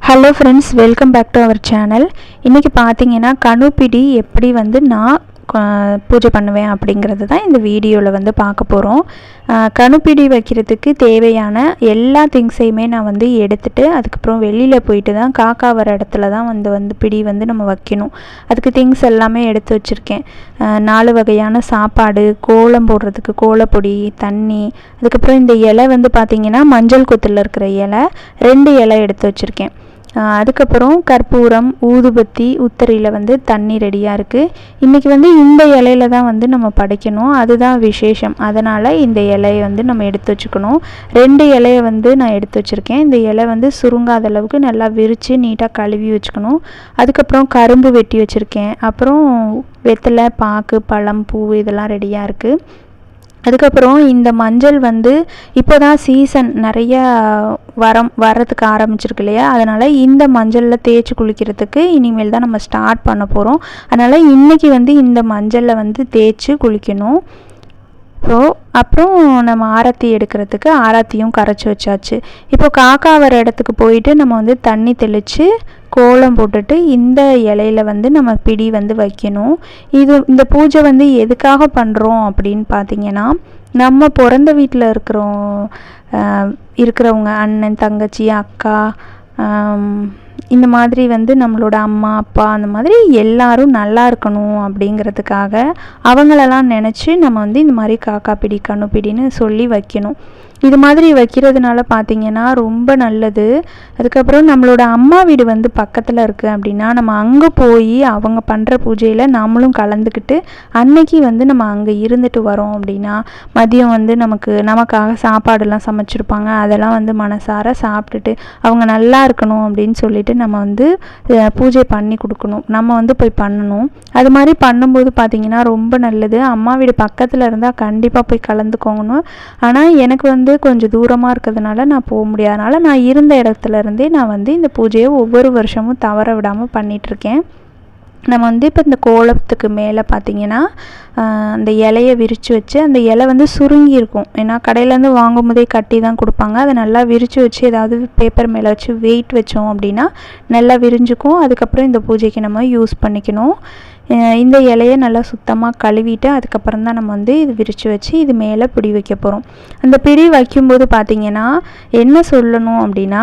Hello friends, welcome back to our channel. இன்றைக்கி பார்த்தீங்கன்னா கணுப்பிடி எப்படி நான் பூஜை பண்ணுவேன் அப்படிங்கிறது தான் இந்த வீடியோவில் பார்க்க போகிறோம். கணுப்பிடி வைக்கிறதுக்கு தேவையான எல்லா திங்ஸையுமே நான் எடுத்துகிட்டு அதுக்கப்புறம் வெளியில் போயிட்டு தான் காக்கா வர இடத்துல தான் பிடி நம்ம வைக்கணும். அதுக்கு திங்ஸ் எல்லாமே எடுத்து வச்சுருக்கேன். 4 வகையான சாப்பாடு, கோலம் போடுறதுக்கு கோலப்பொடி, தண்ணி, அதுக்கப்புறம் இந்த இலை பார்த்திங்கன்னா மஞ்சள் கொத்தில் இருக்கிற இலை 2 இலை எடுத்து வச்சுருக்கேன். அதுக்கப்புறம் கற்பூரம், ஊதுபத்தி, உத்தரியில் தண்ணி ரெடியாக இருக்குது. இன்றைக்கி இந்த இலையில தான் நம்ம படைக்கணும், அதுதான் விசேஷம். அதனால் இந்த இலையை நம்ம எடுத்து வச்சுக்கணும். 2 இலையை நான் எடுத்து வச்சுருக்கேன். இந்த இலை சுருங்காத அளவுக்கு நல்லா விரித்து நீட்டாக கழுவி வச்சுக்கணும். அதுக்கப்புறம் கரும்பு வெட்டி வச்சுருக்கேன். அப்புறம் வெத்தலை, பாக்கு, பழம், பூ இதெல்லாம் ரெடியாக இருக்குது. அதுக்கப்புறம் இந்த மஞ்சள் இப்போ தான் சீசன் நிறையா வரத்துக்கு ஆரம்பிச்சிருக்கு இல்லையா, அதனால் இந்த மஞ்சளில் தேய்ச்சி குளிக்கிறதுக்கு இனிமேல் தான் நம்ம ஸ்டார்ட் பண்ண போகிறோம். அதனால் இன்றைக்கி இந்த மஞ்சளில் தேய்ச்சி குளிக்கணும். ஸோ அப்புறம் நம்ம ஆரத்தி எடுக்கிறதுக்கு ஆரத்தியும் கரைச்சி வச்சாச்சு. இப்போ காக்கா வர இடத்துக்கு போயிட்டு நம்ம தண்ணி தெளித்து கோலம் போட்டுட்டு இந்த இலையில நம்ம பிடி வைக்கணும். இந்த பூஜை எதுக்காக பண்ணுறோம் அப்படின்னு பார்த்தீங்கன்னா, நம்ம பிறந்த வீட்டில் இருக்கிறவங்க அண்ணன், தங்கச்சி, அக்கா, இந்த மாதிரி நம்மளோட அம்மா, அப்பா, அந்த மாதிரி எல்லாரும் நல்லா இருக்கணும் அப்படிங்கிறதுக்காக அவங்களெல்லாம் நினச்சி நம்ம இந்த மாதிரி காக்கா பிடி, கணுப்பிடின்னு சொல்லி வைக்கணும். இது மாதிரி வைக்கிறதுனால பார்த்திங்கன்னா ரொம்ப நல்லது. அதுக்கப்புறம் நம்மளோட அம்மா வீடு பக்கத்தில் இருக்குது அப்படின்னா நம்ம அங்கே போய் அவங்க பண்ணுற பூஜையில் நம்மளும் கலந்துக்கிட்டு அன்னைக்கு நம்ம அங்கே இருந்துட்டு வரோம் அப்படின்னா மதியம் நமக்காக சாப்பாடுலாம் சமைச்சிருப்பாங்க. அதெல்லாம் மனசார சாப்பிட்டுட்டு அவங்க நல்லா இருக்கணும் அப்படின்னு சொல்லிட்டு நம்ம பூஜை பண்ணி கொடுக்கணும். நம்ம போய் பண்ணணும். அது மாதிரி பண்ணும்போது பார்த்திங்கன்னா ரொம்ப நல்லது. அம்மா வீடு பக்கத்தில் இருந்தால் கண்டிப்பாக போய் கலந்துக்கோங்கணும். ஆனால் எனக்கு கொஞ்சம் தூரமாக இருக்கிறதுனால நான் போக முடியாதனால நான் இருந்த இடத்துல இருந்தே நான் இந்த பூஜையை ஒவ்வொரு வருஷமும் தவற விடாமல் பண்ணிகிட்ருக்கேன். நம்ம இப்போ இந்த கோலத்துக்கு மேலே பார்த்திங்கன்னா அந்த இலையை விரித்து வச்சு, அந்த இலை சுருங்கி இருக்கும். ஏன்னா கடையிலேருந்து வாங்கும் போதே கட்டி தான் கொடுப்பாங்க. அதை நல்லா விரித்து வச்சு ஏதாவது பேப்பர் மேலே வச்சு வெயிட் வச்சோம் அப்படின்னா நல்லா விரிஞ்சுக்கும். அதுக்கப்புறம் இந்த பூஜைக்கு நம்ம யூஸ் பண்ணிக்கணும். இந்த இலையை நல்லா சுத்தமாக கழுவிட்டு அதுக்கப்புறம் தான் நம்ம இது விரித்து வச்சு இது மேலே பிடி வைக்க போகிறோம். அந்த பிடி வைக்கும்போது பார்த்திங்கன்னா என்ன சொல்லணும் அப்படின்னா,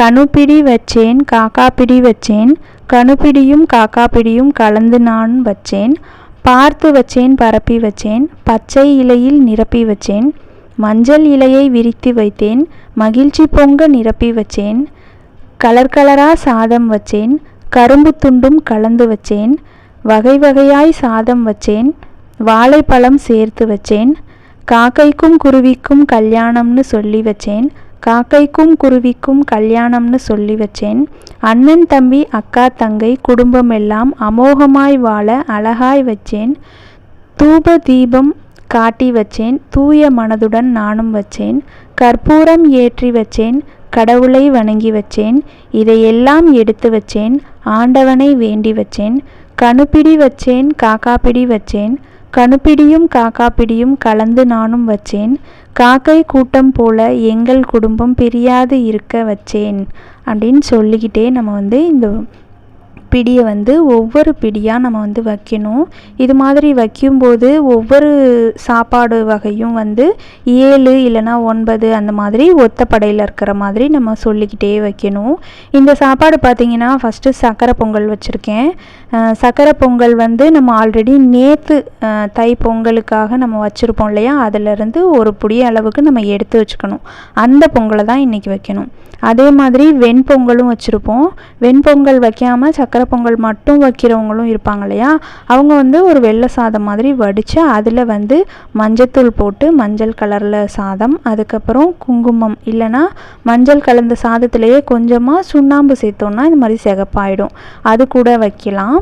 கணுப்பிடி வச்சேன், காக்கா பிடி வச்சேன், கணுப்பிடியும் காக்கா பிடியும் கலந்து நான் வச்சேன், பார்த்து வச்சேன், பரப்பி வச்சேன், பச்சை இலையில் நிரப்பி வச்சேன், மஞ்சள் இலையை விரித்து வைத்தேன், மகிழ்ச்சி பொங்க நிரப்பி வச்சேன், கலர் கலராக சாதம் வச்சேன், கரும்பு துண்டும் கலந்து வச்சேன், வகை வகையாய் சாதம் வச்சேன், வாழைப்பழம் சேர்த்து வச்சேன், காக்கைக்கும் குருவிக்கும் கல்யாணம்னு சொல்லி வச்சேன், காக்கைக்கும் குருவிக்கும் கல்யாணம்னு சொல்லி வச்சேன், அண்ணன் தம்பி அக்கா தங்கை குடும்பம் எல்லாம் அமோகமாய் வாழ அழகாய் வச்சேன், தூப தீபம் காட்டி வச்சேன், தூய மனதுடன் நானும் வச்சேன், கற்பூரம் ஏற்றி வச்சேன், கடவுளை வணங்கி வச்சேன், இதையெல்லாம் எடுத்து வச்சேன், ஆண்டவனை வேண்டி வச்சேன், கணுப்பிடி வச்சேன், காக்கா பிடி வச்சேன், கணுப்பிடியும் காக்கா பிடியும் கலந்து நானும் வச்சேன், காக்கை கூட்டம் போல எங்கள் குடும்பம் பிரியாது இருக்க வச்சேன் அப்படின்னு சொல்லிக்கிட்டே நம்ம இந்த பிடியை ஒவ்வொரு பிடியாக நம்ம வைக்கணும். இது மாதிரி வைக்கும்போது ஒவ்வொரு சாப்பாடு வகையும் 7 இல்லைனா 9 அந்த மாதிரி ஒத்தப்படையில் இருக்கிற மாதிரி நம்ம சொல்லிக்கிட்டே வைக்கணும். இந்த சாப்பாடு பார்த்திங்கன்னா ஃபஸ்ட்டு சக்கரை பொங்கல் வச்சுருக்கேன். சக்கரை பொங்கல் நம்ம ஆல்ரெடி நேற்று தை பொங்கலுக்காக நம்ம வச்சுருப்போம் இல்லையா, அதிலிருந்து ஒரு புடி அளவுக்கு நம்ம எடுத்து வச்சுக்கணும். அந்த பொங்கலை தான் இன்றைக்கி வைக்கணும். அதே மாதிரி வெண்பொங்கலும் வச்சுருப்போம். வெண்பொங்கல் வைக்காமல் சக்கரை பொங்கல் மட்டும் வைக்கிறவங்களும் இருப்பாங்க இல்லையா, அவங்க ஒரு வெள்ளை சாதம் மாதிரி வடித்து அதில் மஞ்சத்தூள் போட்டு மஞ்சள் கலரில் சாதம், அதுக்கப்புறம் குங்குமம் இல்லைனா மஞ்சள் கலந்த சாதத்துலேயே கொஞ்சமாக சுண்ணாம்பு சேர்த்தோன்னா இந்த மாதிரி சிகப்பாயிடும், அது கூட வைக்கலாம்.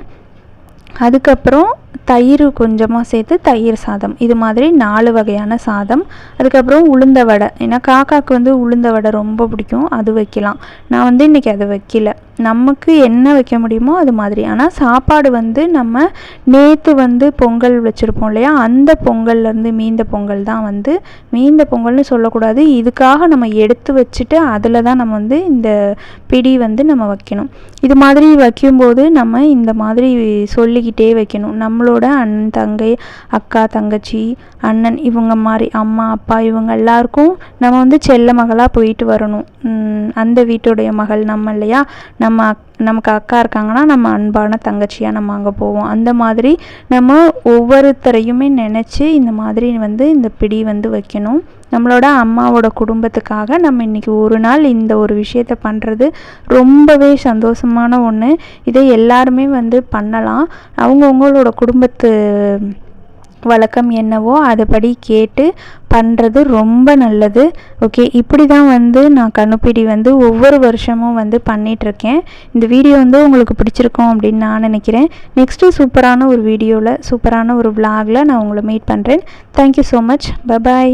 அதுக்கப்புறம் தயிர் கொஞ்சமாக சேர்த்து தயிர் சாதம், இது மாதிரி 4 வகையான சாதம். அதுக்கப்புறம் உளுந்த வடை, ஏன்னா காக்காவுக்கு வந்து உளுந்த வடை ரொம்ப பிடிக்கும், அது வைக்கலாம். நான் வந்து இன்றைக்கி அதை வைக்கல, நமக்கு என்ன வைக்க முடியுமோ அது மாதிரி. ஆனால் சாப்பாடு வந்து நம்ம நேற்று வந்து பொங்கல் வச்சுருப்போம் இல்லையா, அந்த பொங்கல்லேருந்து மீந்த பொங்கல் தான் வந்து, மீந்த பொங்கல்னு சொல்லக்கூடாது, இதுக்காக நம்ம எடுத்து வச்சுட்டு அதில் தான் நம்ம வந்து இந்த பிடி வந்து நம்ம வைக்கணும். இது மாதிரி வைக்கும்போது நம்ம இந்த மாதிரி சொல்லிக்கிட்டே வைக்கணும். நம்மளோட அண்ணன் தங்கை, அக்கா தங்கச்சி, அண்ணன், இவங்க மாதிரி அம்மா அப்பா இவங்க எல்லாருக்கும் நம்ம வந்து செல்ல மகளாக போயிட்டு வரணும். அந்த வீட்டுடைய மகள் நம்ம இல்லையா, நமக்கு அக்கா இருக்காங்கன்னா நம்ம அன்பான தங்கச்சியாக நம்ம அங்கே போவோம். அந்த மாதிரி நம்ம ஒவ்வொருத்தரையுமே நினச்சி இந்த மாதிரி வந்து இந்த பிடி வந்து வைக்கணும். நம்மளோட அம்மாவோட குடும்பத்துக்காக நம்ம இன்றைக்கி ஒரு நாள் இந்த ஒரு விஷயத்தை பண்ணுறது ரொம்பவே சந்தோஷமான ஒன்று. இதை எல்லாருமே வந்து பண்ணலாம். அவங்கவுங்களோட குடும்பத்து வழக்கம் என்னவோ அதுபடி கேட்டு பண்ணுறது ரொம்ப நல்லது. ஓகே, இப்படி தான் வந்து நான் கண்ணுப்பிடி வந்து ஒவ்வொரு வருஷமும் வந்து பண்ணிகிட்ருக்கேன். இந்த வீடியோ வந்து உங்களுக்கு பிடிச்சிருக்கோம் அப்படின்னு நான் நினைக்கிறேன். நெக்ஸ்ட்டு சூப்பரான ஒரு வீடியோவில், சூப்பரான ஒரு விளாகில் நான் உங்களை மீட் பண்ணுறேன். Thank you so much. பை.